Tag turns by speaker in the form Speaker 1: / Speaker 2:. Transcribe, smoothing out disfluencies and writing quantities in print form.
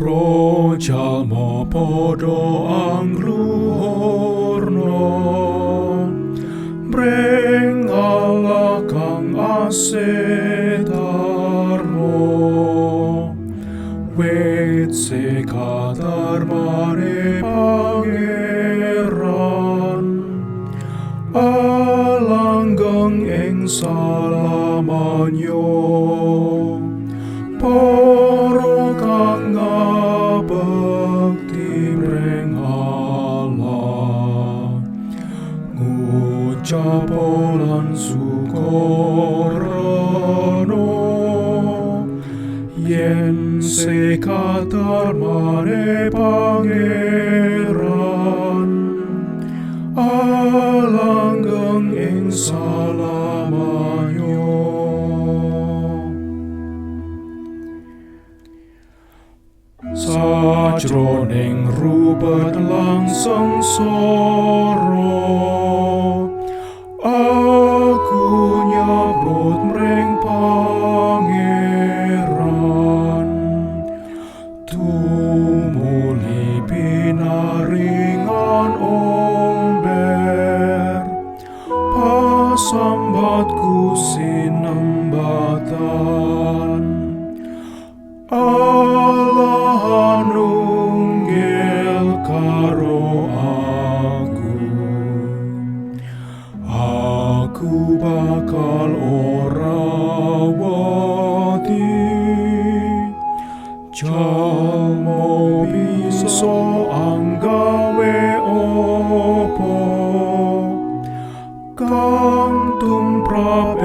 Speaker 1: Pro jalma podo angluhurno breng Allah kang asetarno wet sekadar mare pangeran alanggeng ing salamanyo para kang ngabekti mring Allah ngucap lan syukurana yen sekadar mare pangeran alanggeng ing salamanyo. Sajroning rubet lang sangsara aku nyabrut mring pangeran tumuli pinaringan omber pasambatku sinembatan Allah nunggil karo aku bakal ora wedi jalma bisa anggawe opo kang tumrap